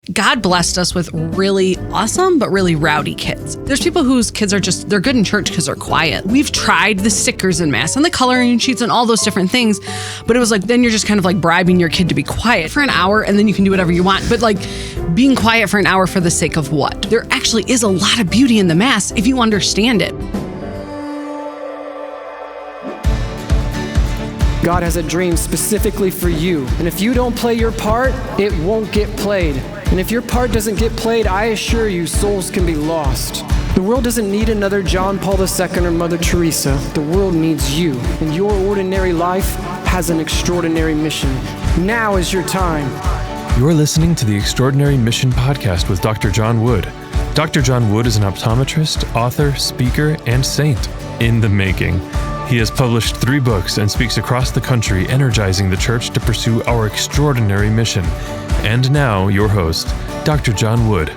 God blessed us with really awesome, but really rowdy kids. There's people whose kids are they're good in church because they're quiet. We've tried the stickers in Mass and the coloring sheets and all those different things, but it was like, then you're just kind of like bribing your kid to be quiet for an hour and then you can do whatever you want. But like being quiet for an hour for the sake of what? There actually is a lot of beauty in the Mass if you understand it. God has a dream specifically for you. And if you don't play your part, it won't get played. And if your part doesn't get played, I assure you, souls can be lost. The world doesn't need another John Paul II or Mother Teresa. The world needs you. And your ordinary life has an extraordinary mission. Now is your time. You're listening to the Extraordinary Mission Podcast with Dr. John Wood. Dr. John Wood is an optometrist, author, speaker, and saint in the making. He has published 3 books and speaks across the country, energizing the church to pursue our extraordinary mission. And now, your host, Dr. John Wood.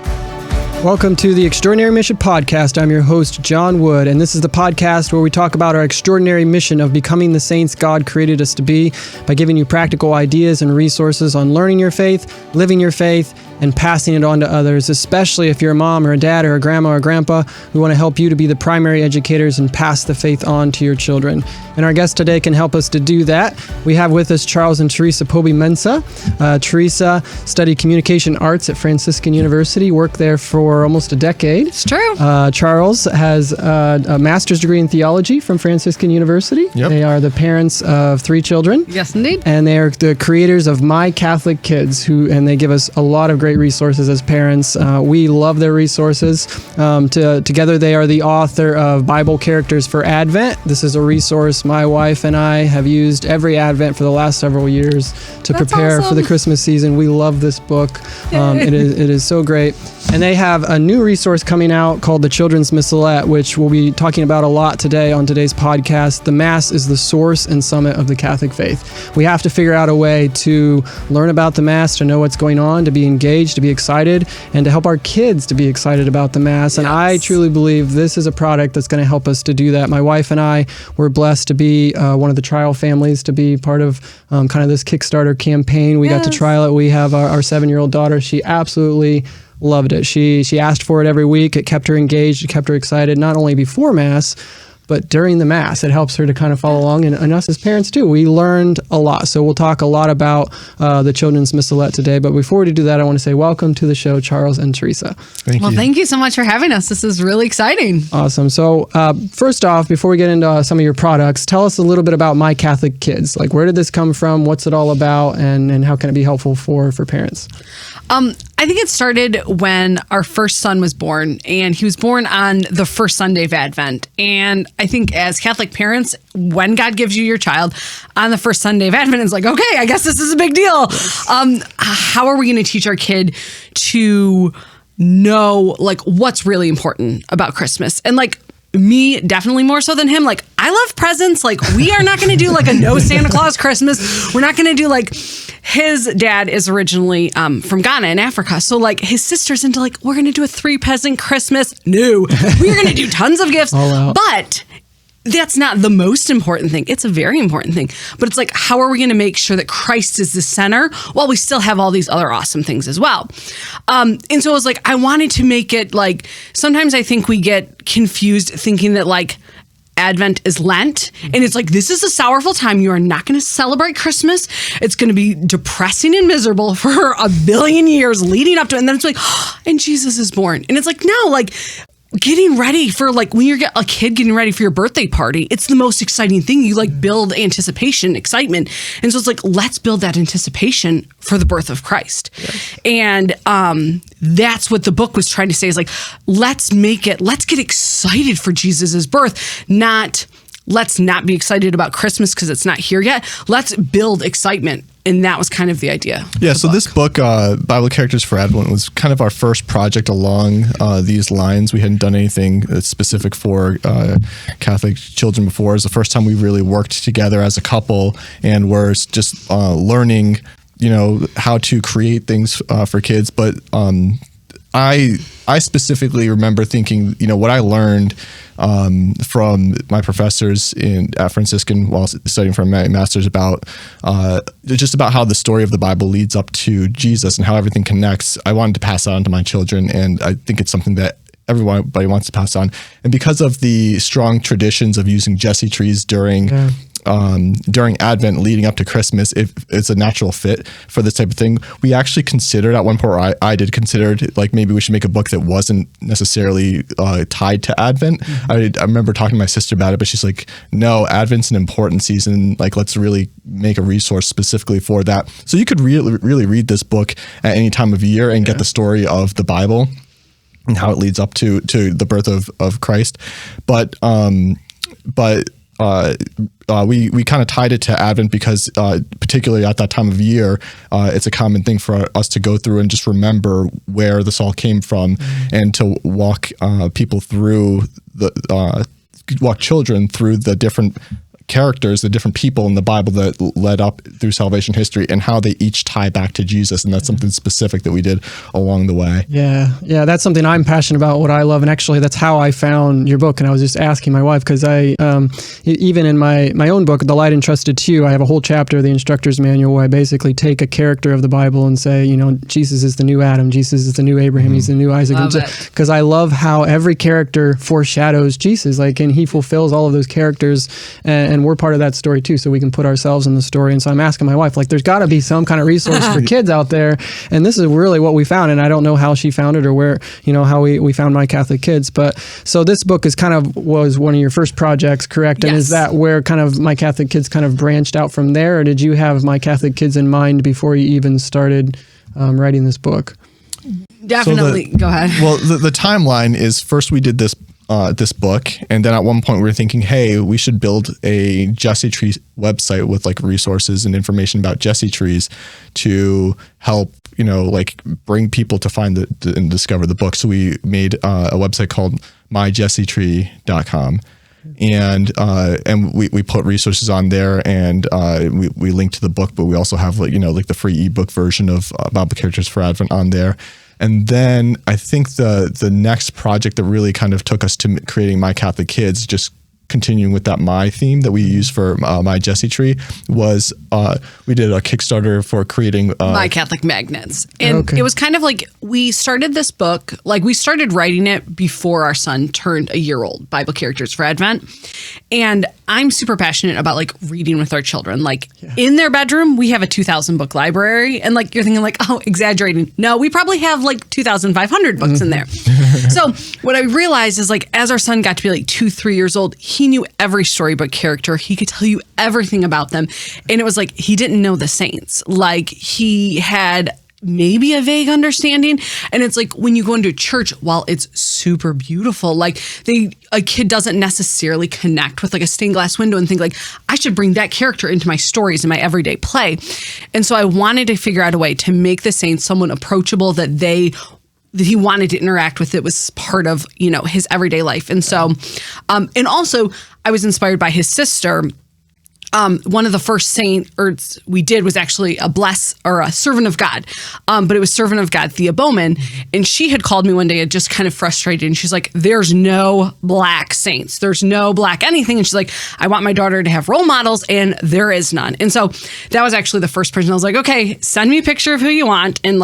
Welcome to the Extraordinary Mission Podcast. I'm your host, John Wood, and this is the podcast where we talk about our extraordinary mission of becoming the saints God created us to be by giving you practical ideas and resources on learning your faith, living your faith, and passing it on to others, especially if you're a mom or a dad or a grandma or grandpa. We want to help you to be the primary educators and pass the faith on to your And our guest today can help us to do that. We have with us Charles and Theresa Pobee-Mensah. Theresa studied communication arts at Franciscan University, worked there for almost a decade. It's true. Charles has a master's degree in theology from Franciscan University. Yep. They are the parents of 3 children. Yes, indeed. And they are the creators of My Catholic Kids, and they give us a lot of great resources as parents. We love their resources. Together, they are the author of Bible Characters for Advent. This is a resource my wife and I have used every Advent for the last several years to prepare for the Christmas season. We love this book. It is so great. And they have a new resource coming out called the Children's Missalette, which we'll be talking about a lot today on today's podcast. The Mass is the source and summit of the Catholic faith. We have to figure out a way to learn about the Mass, to know what's going on, to be engaged, to be excited, and to help our kids to be excited about the Mass. And I truly believe this is a product that's going to help us to do that. My wife and I were blessed to be one of the trial families, to be part of kind of this Kickstarter campaign. We got to trial it. We have our 7-year-old daughter. She absolutely loved it. She asked for it every week. It kept her engaged. It kept her excited, not only before Mass, but during the Mass. It helps her to kind of follow along, and us as parents too. We learned a lot. So we'll talk a lot about the Children's Missalette today. But before we do that, I want to say welcome to the show, Charles and Theresa. Thank you so much for having us. This is really exciting. Awesome. So first off, before we get into some of your products, tell us a little bit about My Catholic Kids. Like, where did this come from? What's it all about? And how can it be helpful for parents? I think it started when our first son was born, and he was born on the first Sunday of Advent. And I think as Catholic parents, when God gives you your child on the first Sunday of Advent, it's like, okay, I guess this is a big deal. How are we going to teach our kid to know like what's really important about Christmas? And like, me, definitely more so than him. Like, I love presents. Like, we are not going to do like a no Santa Claus Christmas. We're not going to do like, his dad is originally from Ghana in Africa. So like his sister's into like, we're going to do a 3-present Christmas. No, we're going to do tons of gifts. But that's not the most important thing. It's a very important thing. But it's like, how are we going to make sure that Christ is the center while we still have all these other awesome things as well? And so I was like, I wanted to make it like, sometimes I think we get confused thinking that like Advent is Lent. And it's like, this is a sorrowful time. You are not going to celebrate Christmas. It's going to be depressing and miserable for a billion years leading up to it. And then it's like, oh, and Jesus is born. And it's like, no, like, getting ready for like when you're a kid getting ready for your birthday party, it's the most exciting thing. You like build anticipation, excitement. And so it's like, let's build that anticipation for the birth of Christ. Yes. And that's what the book was trying to say is like, let's get excited for Jesus's birth, let's not be excited about Christmas because it's not here yet. Let's build excitement. And that was kind of the idea. Yeah, so this book, Bible Characters for Advent, was kind of our first project along these lines. We hadn't done anything specific for Catholic children before. It was the first time we really worked together as a couple and were just learning, how to create things for kids. But I specifically remember thinking, what I learned from my professors at Franciscan while studying for my master's about just about how the story of the Bible leads up to Jesus and how everything connects. I wanted to pass that on to my children, and I think it's something that everybody wants to pass on. And because of the strong traditions of using Jesse trees during Advent leading up to Christmas, it's a natural fit for this type of thing. We actually considered at one point, or I did consider like maybe we should make a book that wasn't necessarily tied to Advent. I remember talking to my sister about it, but she's like, no, Advent's an important season. Like, let's really make a resource specifically for that. So you could really read this book at any time of year and get the story of the Bible and how it leads up to the birth of Christ. But we kind of tied it to Advent because particularly at that time of year, it's a common thing for us to go through and just remember where this all came from, and to walk people through walk children through the different characters, the different people in the Bible that led up through salvation history and how they each tie back to Jesus. And that's something specific that we did along the way. Yeah, that's something I'm passionate about, what I love. And actually, that's how I found your book. And I was just asking my wife, because I, even in my own book, The Light Entrusted to You, I have a whole chapter, the instructor's manual, where I basically take a character of the Bible and say, Jesus is the new Adam, Jesus is the new Abraham, he's the new Isaac. Because I love how every character foreshadows Jesus, and he fulfills all of those characters. And we're part of that story too, so we can put ourselves in the story. And so I'm asking my wife, there's got to be some kind of resource for kids out there. And this is really what we found. And I don't know how she found it or where, how we found My Catholic Kids. But so this book is was one of your first projects, correct? And is that where kind of My Catholic Kids kind of branched out from there? Or did you have My Catholic Kids in mind before you even started writing this book? Definitely. Go ahead. Well, the timeline is first we did this book, and then at one point we were thinking, hey, we should build a Jesse Tree website with resources and information about Jesse trees to help bring people to find and discover the book. So we made a website called myjessetree.com. And we put resources on there, and we link to the book, but we also have the free ebook version of Bible Characters for Advent on there. And then I think the next project that really kind of took us to creating My Catholic Kids, just continuing with that My theme that we use for My Jesse Tree, was we did a Kickstarter for creating My Catholic Magnets. And it was kind of we started this book, we started writing it before our son turned a year old, Bible Characters for Advent. And I'm super passionate about reading with our children. In their bedroom, we have a 2,000 book library. And you're thinking oh, exaggerating. No, we probably have 2,500 books in there. So what I realized is as our son got to be 2-3 years old, he knew every storybook character. He could tell you everything about them. And it was he didn't know the saints. He had maybe a vague understanding. And it's when you go into church, while it's super beautiful, a kid doesn't necessarily connect with a stained glass window and think I should bring that character into my stories in my everyday play. And so I wanted to figure out a way to make the saints someone approachable that he wanted to interact with. It was part of, his everyday life. And so, and also I was inspired by his sister. One of the first saints we did was actually a servant of God. But it was servant of God, Thea Bowman. And she had called me one day, just kind of frustrated. And she's like, there's no black saints. There's no black anything. And she's like, I want my daughter to have role models, and there is none. And so that was actually the first person. I was like, okay, send me a picture of who you want. And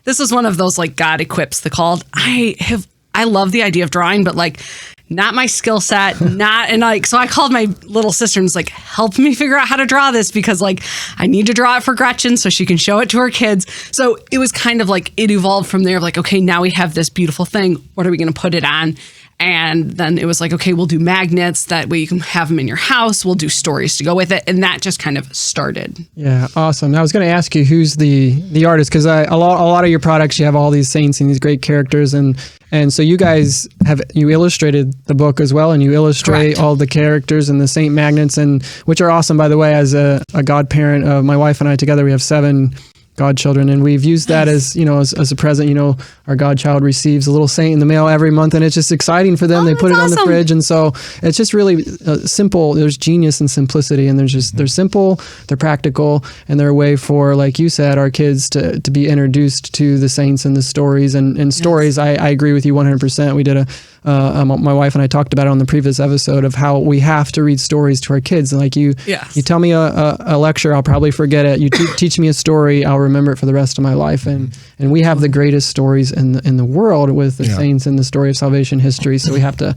this is one of those God equips the called. I love the idea of drawing, but not my skill set, so I called my little sister and was help me figure out how to draw this, because I need to draw it for Gretchen so she can show it to her kids. So it was kind of it evolved from there of okay, now we have this beautiful thing. What are we going to put it on? And then it was okay, we'll do magnets. That way you can have them in your house. We'll do stories to go with it. And that just kind of started. Yeah, awesome. I was going to ask you, who's the artist? Because a lot of your products, you have all these saints and these great characters. And so you guys you illustrated the book as well, and you illustrate all the characters and the saint magnets, which are awesome, by the way. As a godparent of my wife and I together, we have 7 godchildren, and we've used that as, as a present. Our godchild receives a little saint in the mail every month, and it's just exciting for them. They put it on the fridge, and so it's just really simple. There's genius and simplicity, and they're simple, they're practical, and they're a way for, like you said, our kids to be introduced to the saints and the stories and stories. I agree with you 100%. We did my wife and I talked about it on the previous episode of how we have to read stories to our kids. And like you tell me a lecture, I'll probably forget it. You teach me a story, I'll remember it for the rest of my life. And we have the greatest stories in the world with the saints and the story of salvation history. So we have to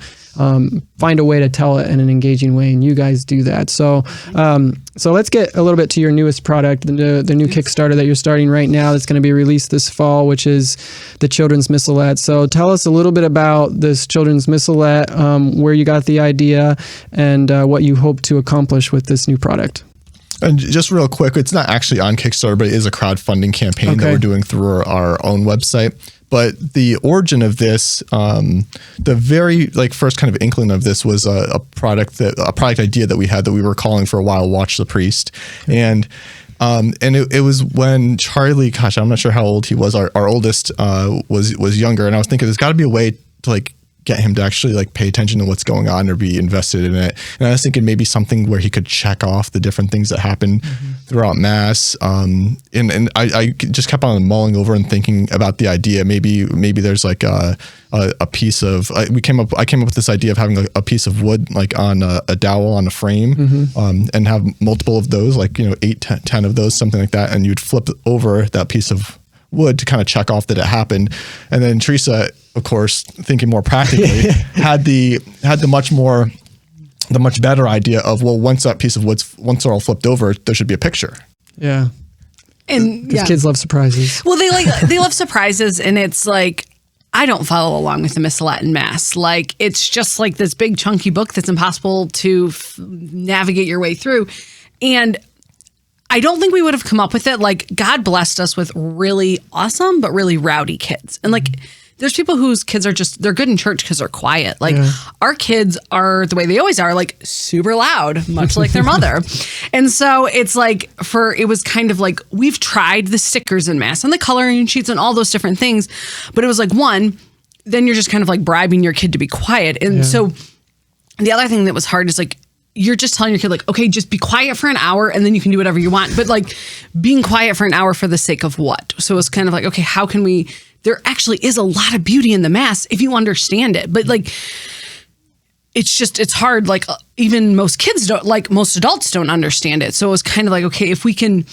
find a way to tell it in an engaging way, and you guys do that. So let's get a little bit to your newest product, the new Kickstarter that you're starting right now that's going to be released this fall, which is the Children's Missalette. So tell us a little bit about this Children's Missalette, where you got the idea, and what you hope to accomplish with this new product. And just real quick, it's not actually on Kickstarter, but it is a crowdfunding campaign that we're doing through our own website. But the origin of this, the very first kind of inkling of this was a product idea that we had that we were calling for a while, Watch the Priest. And it was when Charlie, gosh, I'm not sure how old he was. Our oldest was younger, and I was thinking there's got to be a way to get him to actually pay attention to what's going on or be invested in it. And I was thinking maybe something where he could check off the different things that happen throughout Mass. And I just kept on mulling over and thinking about the idea. Maybe there's a piece of, I came up with this idea of having a piece of wood on a dowel on a frame, and have multiple of those, 8, 10 of those, something like that. And you'd flip over that piece of wood to kind of check off that it happened. And then Theresa, of course, thinking more practically, had the much better idea of, well, once that piece of once they're all flipped over, there should be a picture. Yeah. And because kids love surprises. Well, they love surprises, and it's I don't follow along with the Missalette in Mass. It's just this big chunky book that's impossible to navigate your way through. And I don't think we would have come up with it. God blessed us with really awesome, but really rowdy kids. And there's people whose kids are they're good in church because they're quiet. Our kids are the way they always are, super loud, much like their mother. And so it's it was kind of we've tried the stickers in Mass and the coloring sheets and all those different things. But it was one, then you're just kind of bribing your kid to be quiet. And so the other thing that was hard is you're just telling your kid okay, just be quiet for an hour and then you can do whatever you want. But being quiet for an hour for the sake of what? So it's kind of okay, how can we, there actually is a lot of beauty in the Mass if you understand it. But it's hard. Even most kids don't, most adults don't understand it. So it was kind of okay, if we can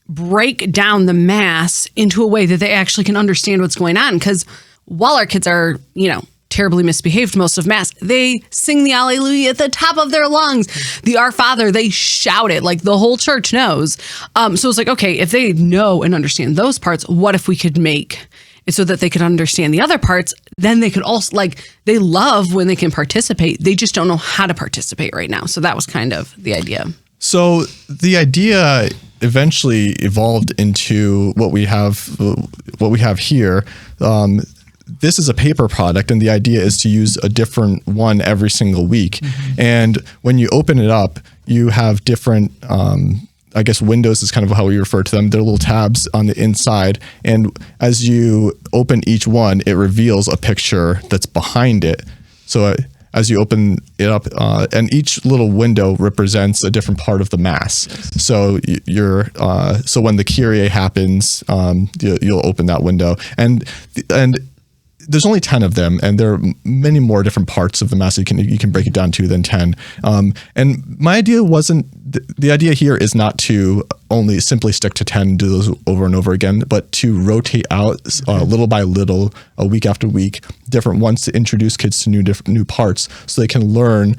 break down the Mass into a way that they actually can understand what's going on. Because while our kids are, terribly misbehaved most of Mass, they sing the Alleluia at the top of their lungs. The Our Father, they shout it the whole church knows. So it's okay, if they know and understand those parts, what if we could make it so that they could understand the other parts? Then they could also they love when they can participate. They just don't know how to participate right now. So that was kind of the idea. So the idea eventually evolved into what we have here. This is a paper product, and the idea is to use a different one every single week. And when you open it up, you have different, windows is kind of how we refer to them. They're little tabs on the inside. And as you open each one, it reveals a picture that's behind it. So as you open it up, and each little window represents a different part of the Mass. So so when the Kyrie happens, you'll open that window. And there's only 10 of them, and there are many more different parts of the Mass you can break it down to than 10. And my idea wasn't, the idea here is not to only simply stick to 10 and do those over and over again, but to rotate out little by little, week after week, different ones to introduce kids to new parts, so they can learn,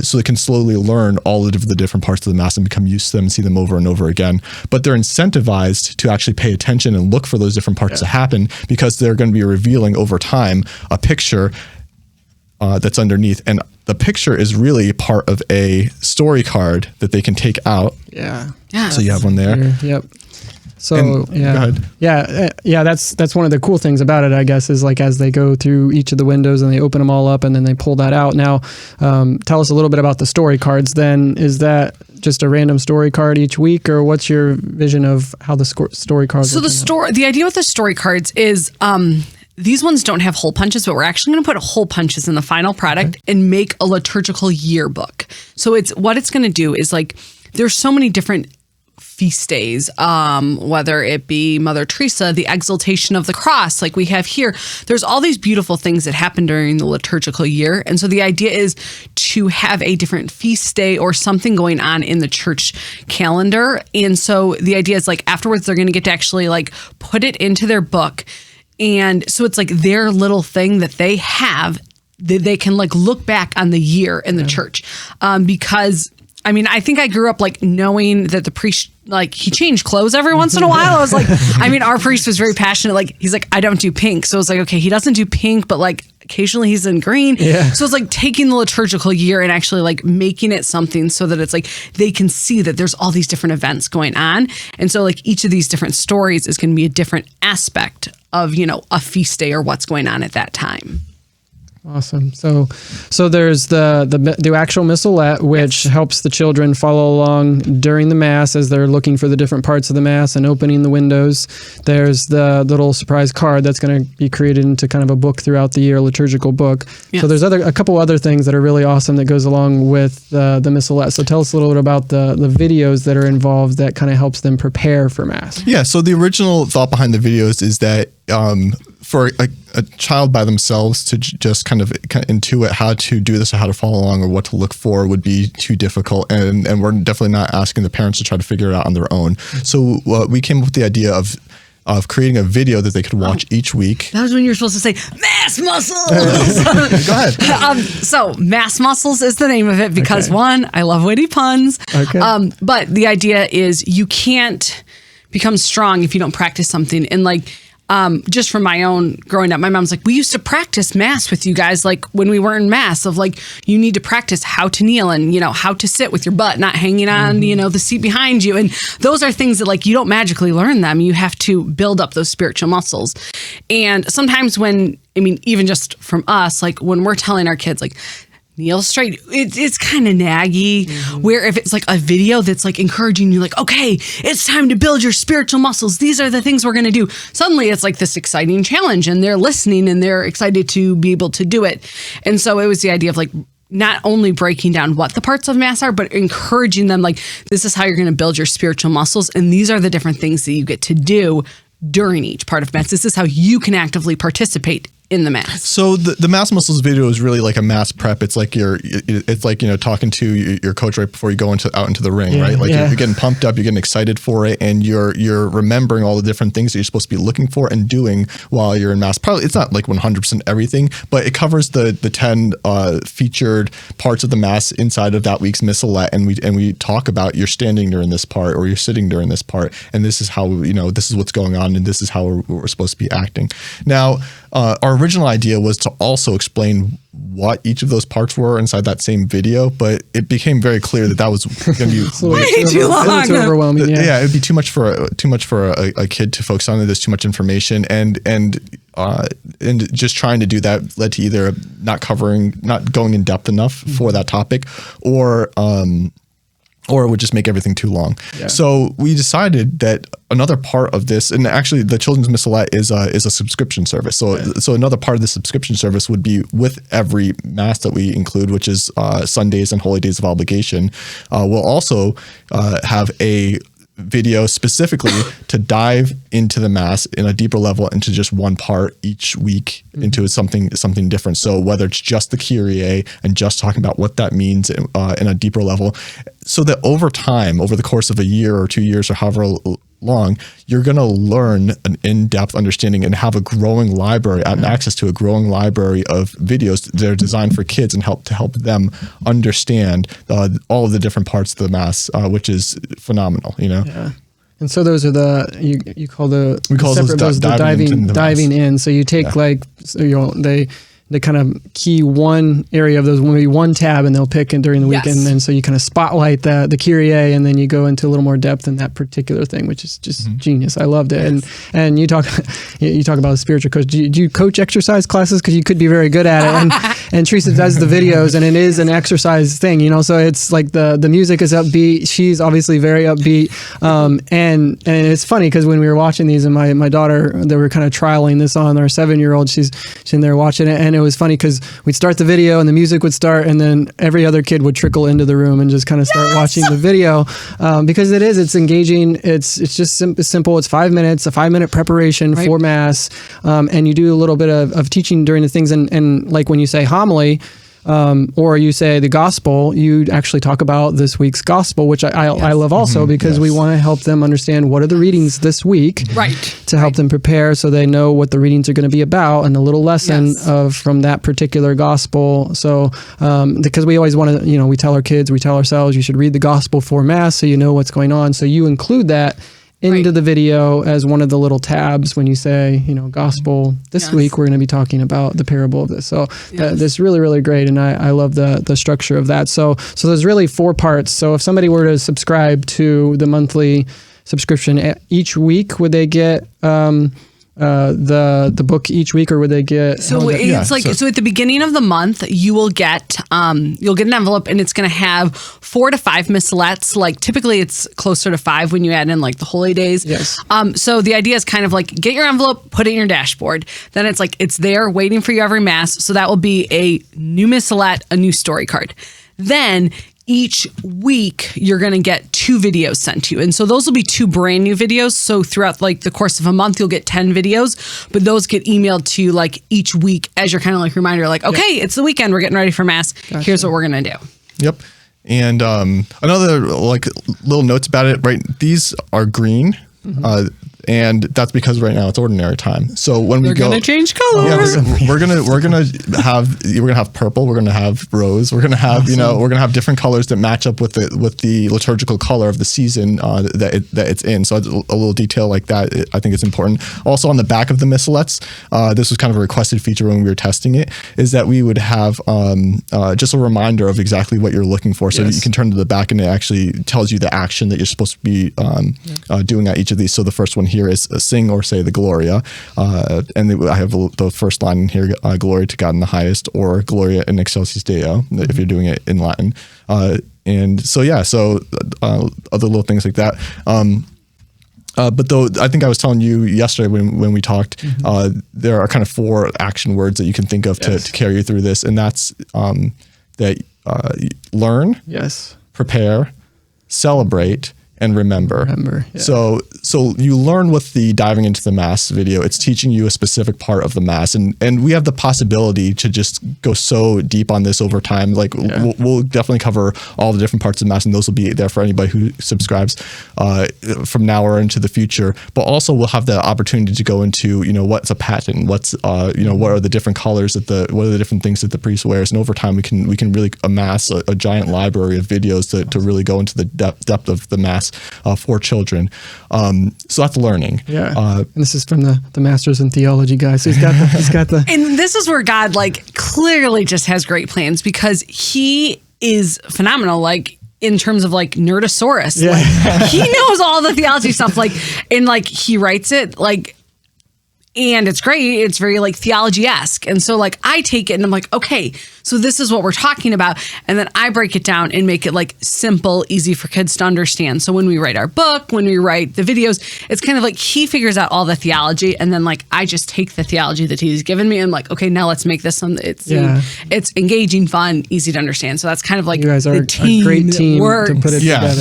so they can slowly learn all of the different parts of the Mass and become used to them and see them over and over again. But they're incentivized to actually pay attention and look for those different parts to happen, because they're going to be revealing over time a picture that's underneath. And the picture is really part of a story card that they can take out. Yeah. So you have one there. Yep. So Go ahead. yeah. That's one of the cool things about it, I guess, is like as they go through each of the windows and they open them all up and then they pull that out. Now, tell us a little bit about the story cards. Then is that just a random story card each week, or what's your vision of how the story cards? So the idea with the story cards is these ones don't have hole punches, but we're actually going to put hole punches in the final product and make a liturgical yearbook. So what it's going to do is like there's so many different feast days, whether it be Mother Teresa, the exaltation of the cross, like we have here. There's all these beautiful things that happen during the liturgical year. And so the idea is to have a different feast day or something going on in the church calendar. And so the idea is like afterwards, they're going to get to actually like put it into their book. And so it's like their little thing that they have that they can like look back on the year in the church. Because I mean, I think I grew up like knowing that the priest, like he changed clothes every once in a while. I was like, I mean, our priest was very passionate. Like he's like, I don't do pink. So it's like, okay, he doesn't do pink, but like occasionally he's in green. Yeah. So it's like taking the liturgical year and actually like making it something so that it's like they can see that there's all these different events going on. And so like each of these different stories is going to be a different aspect of, you know, a feast day or what's going on at that time. Awesome. So there's the actual Missalette, which helps the children follow along during the Mass as they're looking for the different parts of the Mass and opening the windows. There's the little surprise card that's going to be created into kind of a book throughout the year, liturgical book. Yes. So there's a couple other things that are really awesome that goes along with the Missalette. So tell us a little bit about the videos that are involved that kind of helps them prepare for Mass. Yeah. So the original thought behind the videos is that for a child by themselves to just kind of intuit how to do this or how to follow along or what to look for would be too difficult. And we're definitely not asking the parents to try to figure it out on their own. So we came up with the idea of creating a video that they could watch each week. That was when you were supposed to say Mass Muscles. Go ahead. So Mass Muscles is the name of it because one, I love witty puns. Okay. But the idea is you can't become strong if you don't practice something. And like, just from my own growing up, my mom's like, we used to practice Mass with you guys, like when we were in Mass of like, you need to practice how to kneel and, you know, how to sit with your butt not hanging on, you know, the seat behind you. And those are things that like, you don't magically learn them. You have to build up those spiritual muscles. And sometimes even just from us, like when we're telling our kids, like, kneel straight, it's kind of naggy, where if it's like a video that's like encouraging you, like, okay, it's time to build your spiritual muscles. These are the things we're going to do. Suddenly it's like this exciting challenge and they're listening and they're excited to be able to do it. And so it was the idea of like, not only breaking down what the parts of Mass are, but encouraging them like, this is how you're going to build your spiritual muscles. And these are the different things that you get to do during each part of Mass. This is how you can actively participate in the Mass. So the Mass Muscles video is really like a Mass prep. It's like talking to your coach right before you go out into the ring, right? Like you're getting pumped up, you're getting excited for it, and you're remembering all the different things that you're supposed to be looking for and doing while you're in Mass. Probably it's not like 100% everything, but it covers the 10 featured parts of the Mass inside of that week's Missalette, and we talk about you're standing during this part or you're sitting during this part, and this is how this is what's going on, and this is how we're supposed to be acting. Now, our original idea was to also explain what each of those parts were inside that same video, but it became very clear that was going to be way too long. Too overwhelming. Yeah, it'd be too much for a kid to focus on. There's too much information, and just trying to do that led to either not going in depth enough for that topic, or it would just make everything too long. Yeah. So we decided that another part of this, and actually the Children's Missalette is a subscription service. So another part of the subscription service would be with every Mass that we include, which is Sundays and Holy Days of Obligation. We'll also have a video specifically to dive into the Mass in a deeper level into just one part each week into something different. So whether it's just the Kyrie and just talking about what that means in a deeper level, so that over time, over the course of a year or 2 years or however long, you're going to learn an in-depth understanding and have a growing library and access to a growing library of videos that are designed for kids and help them understand all of the different parts of the Mass, which is phenomenal, Yeah. And so those are we call those diving in. So you take to kind of key one area of those, maybe one tab, and they'll pick in during the weekend. Yes. And so you kind of spotlight the Kyrie, and then you go into a little more depth in that particular thing, which is just genius. I loved it. Yes. And you talk about a spiritual coach. Do you coach exercise classes? Because you could be very good at it. And Theresa does the videos, and it is an exercise thing, you know. So it's like the music is upbeat. She's obviously very upbeat. And it's funny because when we were watching these, and my daughter, they were kind of trialing this on our 7-year-old. She's in there watching it, and it was funny because we'd start the video and the music would start, and then every other kid would trickle into the room and just kind of start watching the video, because it's engaging. It's just simple. It's 5 minutes, a 5-minute preparation for Mass, and you do a little bit of teaching during the things, and like when you say homily, or you say the gospel, you actually talk about this week's gospel, which I love also, because we want to help them understand what are the readings this week, to help them prepare so they know what the readings are going to be about and a little lesson from that particular gospel. So because we always want to, we tell our kids, we tell ourselves, you should read the gospel for Mass so you know what's going on. So you include that into the video as one of the little tabs when you say, gospel. This week we're going to be talking about the parable of this. So that's really, really great. And I love the structure of that. So there's really 4 parts. So if somebody were to subscribe to the monthly subscription each week, would they get the book each week, or would they get? So at the beginning of the month, you will get an envelope, and it's going to have 4 to 5 Missalettes. Like typically, it's closer to 5 when you add in like the holy days. Yes. So the idea is kind of like get your envelope, put it in your dashboard. Then it's like it's there waiting for you every Mass. So that will be a new Missalette, a new story card. Then each week you're going to get 2 videos sent to you. And so those will be 2 brand new videos. So throughout like the course of a month, you'll get 10 videos, but those get emailed to you like each week as your kind of like reminder, like, okay, it's the weekend. We're getting ready for Mass. Gotcha. Here's what we're going to do. Yep. And another like little notes about it, right? These are green. And that's because right now it's ordinary time. So when we gonna change color. We're gonna have purple. We're gonna have rose. We're gonna have we're gonna have different colors that match up with the liturgical color of the season that it's in. So a little detail like that, I think it's important. Also on the back of the Missalettes, this was kind of a requested feature when we were testing it, is that we would have just a reminder of exactly what you're looking for. So you can turn to the back and it actually tells you the action that you're supposed to be doing at each of these. So the first one here is sing or say the Gloria, and I have the first line in here, Glory to God in the highest, or Gloria in excelsis Deo, if you're doing it in Latin. And so other little things like that. But though I think I was telling you yesterday when we talked, there are kind of 4 action words that you can think of to carry you through this, and that's that learn, prepare, celebrate, and remember. So you learn with the diving into the Mass video. It's teaching you a specific part of the Mass, and we have the possibility to just go so deep on this over time. Like we'll definitely cover all the different parts of the Mass, and those will be there for anybody who subscribes from now or into the future. But also we'll have the opportunity to go into what's a paten, what's what are the different colors what are the different things that the priest wears, and over time we can really amass a giant library of videos to really go into the depth of the Mass for children. So that's learning. And this is from the Masters in Theology guy. So he's got the and this is where God like clearly just has great plans, because he is phenomenal. Like in terms of like Nerdosaurus, like, he knows all the theology stuff. Like, and like he writes it like. And it's great. It's very like theology-esque. And so like I take it and I'm like, okay, so this is what we're talking about. And then I break it down and make it like simple, easy for kids to understand. So when we write our book, when we write the videos, it's kind of like he figures out all the theology. And then like I just take the theology that he's given me and I'm like, okay, now let's make this something. It's engaging, fun, easy to understand. So that's kind of like you guys are a great team to put it together.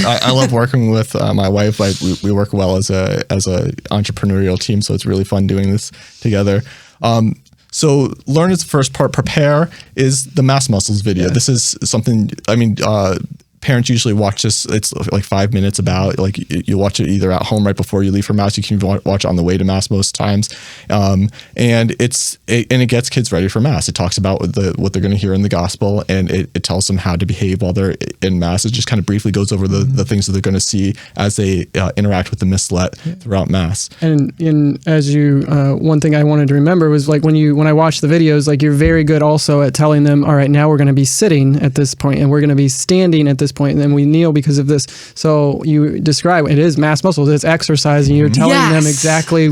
I love working with my wife. Like we work well as a entrepreneurial team. So it's really fun doing this together. So learn is the first part. Prepare is the Mass Muscles video. This is something, parents usually watch this. It's like 5 minutes about, like, you watch it either at home right before you leave for mass. You can even watch it on the way to mass most times. And it gets kids ready for mass. It talks about what they're going to hear in the gospel, and it tells them how to behave while they're in mass. It just kind of briefly goes over the things that they're going to see as they interact with the Missalette throughout mass. And as you, one thing I wanted to remember was, like, when I watched the videos, like, you're very good also at telling them, all right, now we're going to be sitting at this point, and we're going to be standing at this point, and then we kneel because of this. So you describe it is mass muscles, it's exercise, and you're telling them exactly,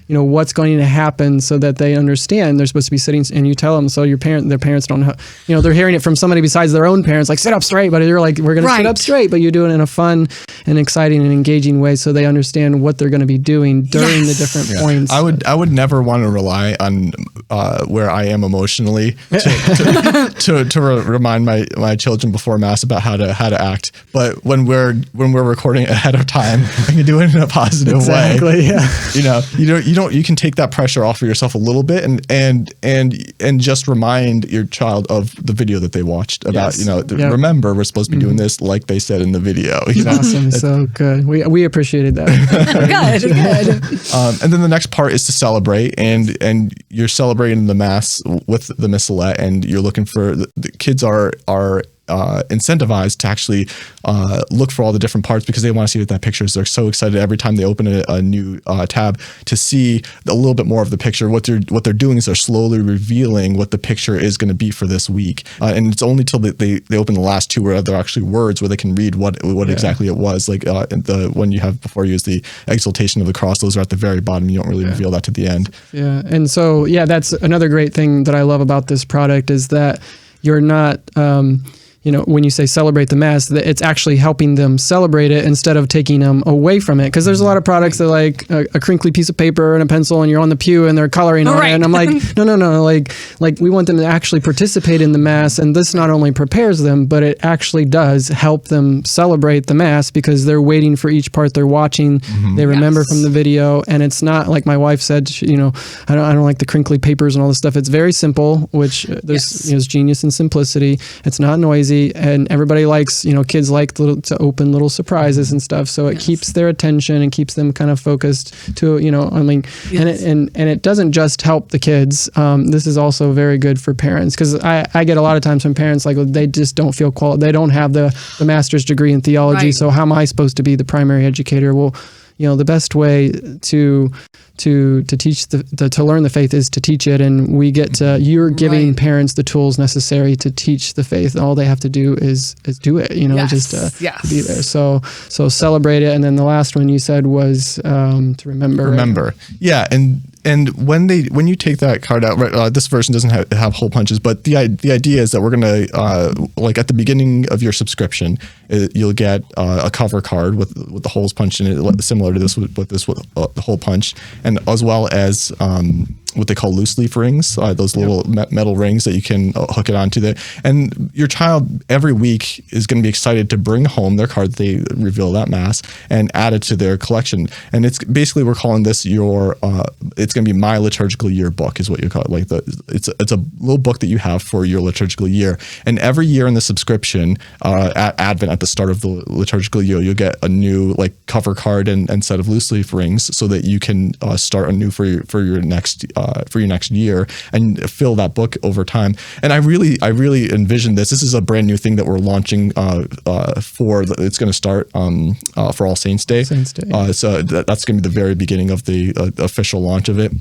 what's going to happen so that they understand they're supposed to be sitting, and you tell them. So their parents don't have, they're hearing it from somebody besides their own parents, like, sit up straight, but you're like, we're going to sit up straight, but you do it in a fun and exciting and engaging way so they understand what they're going to be doing during the different points. I would never want to rely on where I am emotionally to remind my children before mass about how to act. But when we're recording ahead of time, I can do it in a positive way. Yeah. You can take that pressure off of yourself a little bit and just remind your child of the video that they watched about, remember, we're supposed to be doing this like they said in the video. Awesome. So good. We appreciated that. Good. And then the next part is to celebrate, and you're celebrating the mass with the Missalette, and you're looking for the kids are incentivized to actually look for all the different parts because they want to see what that picture is. They're so excited every time they open a new tab to see a little bit more of the picture. What they're doing is they're slowly revealing what the picture is going to be for this week, and it's only till they open the last two where they're actually words where they can read what exactly it was. Like the one you have before you is the exaltation of the cross. Those are at the very bottom. You don't really reveal that to the end. Yeah, and so that's another great thing that I love about this product is that you're not. When you say celebrate the mass, that it's actually helping them celebrate it instead of taking them away from it. Because there's a lot of products that like a crinkly piece of paper and a pencil, and you're on the pew and they're coloring on it. And I'm like, no. Like we want them to actually participate in the mass, and this not only prepares them, but it actually does help them celebrate the mass because they're waiting for each part they're watching. Mm-hmm. They remember from the video, and it's not like my wife said. I don't like the crinkly papers and all this stuff. It's very simple, which there's genius and simplicity. It's not noisy. And everybody likes, kids like to open little surprises and stuff. So it keeps their attention and keeps them kind of focused to, and it doesn't just help the kids. This is also very good for parents because I get a lot of times from parents like they just don't feel qualified. They don't have the master's degree in theology. So how am I supposed to be the primary educator? Well, the best way to teach to learn the faith is to teach it, and we get to you're giving parents the tools necessary to teach the faith. All they have to do is do it, just be there. So celebrate it, and then the last one you said was to remember. Remember, yeah, and when you take that card out, this version doesn't have hole punches, but the idea is that we're gonna like at the beginning of your subscription, you'll get a cover card with the holes punched in it, similar to this with the hole punch, and as well as what they call loose leaf rings, those little metal rings that you can hook it onto there. And your child every week is going to be excited to bring home their card that they reveal that mass and add it to their collection. And it's basically, we're calling this it's going to be my liturgical year book is what you call it. Like it's a little book that you have for your liturgical year. And every year in the subscription at Advent, at the start of the liturgical year, you'll get a new like cover card and set of loose leaf rings so that you can start anew for your next year and fill that book over time. And I really envision this. This is a brand new thing that we're launching it's going to start for All Saints Day. So that's going to be the very beginning of the official launch of it.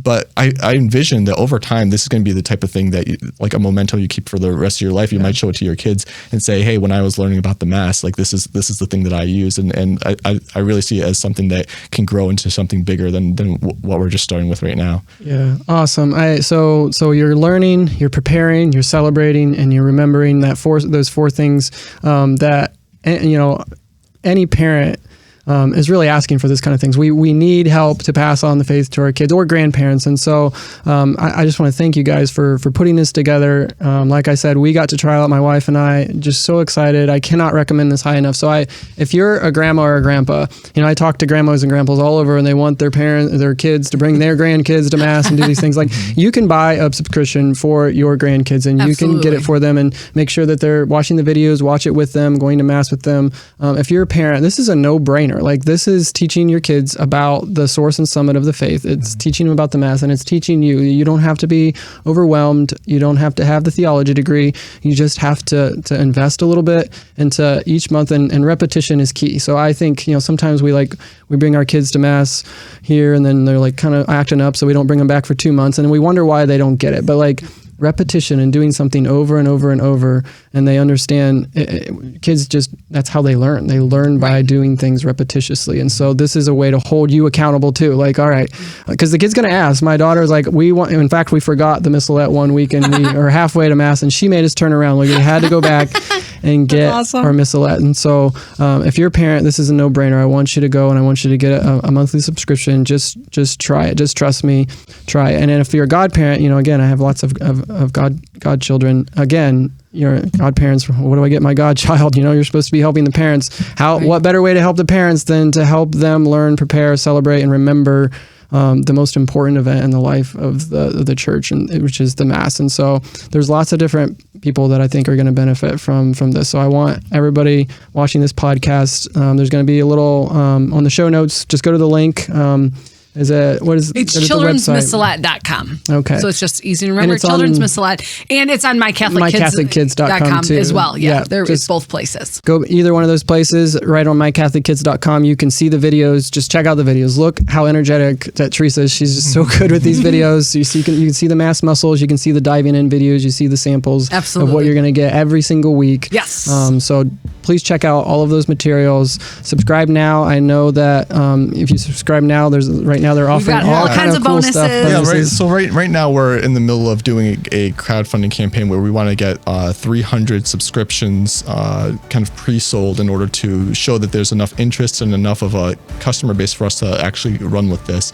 But I envision that over time, this is going to be the type of thing that like a memento you keep for the rest of your life. You might show it to your kids and say, hey, when I was learning about the mass, like this is the thing that I use. And I really see it as something that can grow into something bigger than what we're just starting with right now. Yeah. Awesome. So you're learning, you're preparing, you're celebrating, and you're remembering those four things that, any parent is really asking for this kind of things. We need help to pass on the faith to our kids or grandparents. And so I just want to thank you guys for putting this together. Like I said, we got to try out, my wife and I, just so excited. I cannot recommend this high enough. So if you're a grandma or a grandpa, I talk to grandmas and grandpas all over, and they want their kids to bring their grandkids to mass and do these things. Like, you can buy a subscription for your grandkids, and you can get it for them and make sure that they're watching the videos, watch it with them, going to mass with them. If you're a parent, this is a no-brainer. Like, this is teaching your kids about the source and summit of the faith. It's teaching them about the mass, and it's teaching you. You don't have to be overwhelmed. You don't have to have the theology degree. You just have to invest a little bit into each month, and repetition is key. So I think, sometimes we bring our kids to mass here, and then they're like kind of acting up, so we don't bring them back for 2 months, and we wonder why they don't get it. But like, repetition and doing something over and over and over, and they understand kids that's how they learn. They learn by doing things repetitiously. And so this is a way to hold you accountable too. Like, all right, because the kid's going to ask. My daughter's like, in fact, we forgot the Missalette one week, and we are halfway to mass, and she made us turn around. Like, we had to go back and get our Missalette. And so if you're a parent, this is a no-brainer. I want you to go, and I want you to get a monthly subscription. Just try it. Just trust me. Try it. And then if you're a godparent, again, I have lots of godchildren. Again, your godparents, what do I get my godchild? You're supposed to be helping the parents. What better way to help the parents than to help them learn, prepare, celebrate, and remember the most important event in the life of the church, which is the Mass. And so there's lots of different people that I think are going to benefit from this. So I want everybody watching this podcast, there's going to be a little on the show notes. Just go to the link. It's childrensmissalette.com. Okay. So it's just easy to remember. Children's Missalette. And it's on mycatholickids.com too. As well. Yeah. It's both places. Go either one of those places, right on mycatholickids.com. You can see the videos. Just check out the videos. Look how energetic that Theresa is. She's just so good with these videos. So you can see the mass muscles. You can see the diving in videos. You see the samples of what you're going to get every single week. Yes. So please check out all of those materials. Subscribe now. I know that if you subscribe now, right now they're offering all kinds of bonuses. Cool stuff. Yeah, right. So right now we're in the middle of doing a crowdfunding campaign where we want to get 300 subscriptions kind of pre-sold in order to show that there's enough interest and enough of a customer base for us to actually run with this.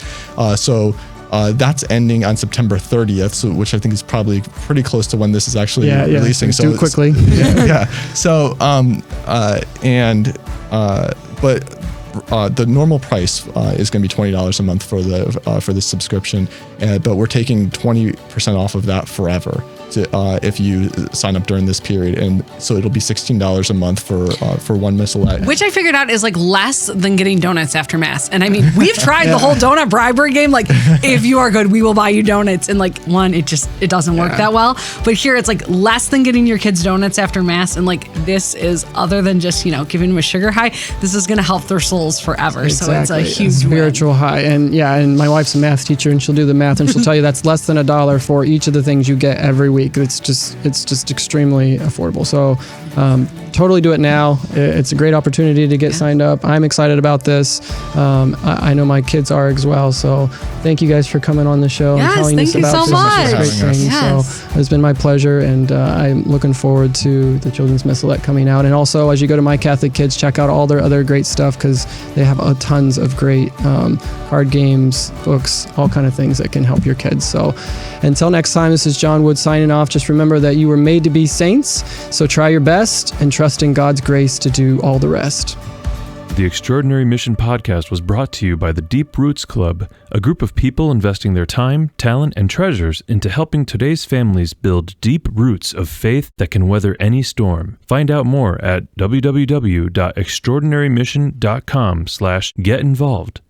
So that's ending on September 30th, which I think is probably pretty close to when this is actually releasing. So do it quickly. So but the normal price is going to be $20 a month for the subscription, but we're taking 20% off of that forever if you sign up during this period, and so it'll be $16 a month for one Missalette, which I figured out is like less than getting donuts after Mass. And I mean, we've tried the whole donut bribery game. Like, if you are good, we will buy you donuts. And like, it doesn't work that well. But here it's like less than getting your kids donuts after Mass. And like, this is, other than just giving them a sugar high, this is going to help their souls forever. Exactly. So it's a huge spiritual high. And my wife's a math teacher, and she'll do the math, and she'll tell you that's less than $1 for each of the things you get every week. It's just extremely affordable. So totally do it now. It's a great opportunity to get signed up. I'm excited about this. I know my kids are as well. So thank you guys for coming on the show and telling us about so this great thing. Yes. So it's been my pleasure, and I'm looking forward to the Children's Missalette coming out. And also, as you go to My Catholic Kids, check out all their other great stuff, because they have tons of great card games, books, all kind of things that can help your kids. So until next time, this is John Wood signing off. Just remember that you were made to be saints, so try your best and trust in God's grace to do all the rest. The Extraordinary Mission podcast was brought to you by the Deep Roots Club, a group of people investing their time, talent, and treasures into helping today's families build deep roots of faith that can weather any storm. Find out more at www.extraordinarymission.com/get-involved.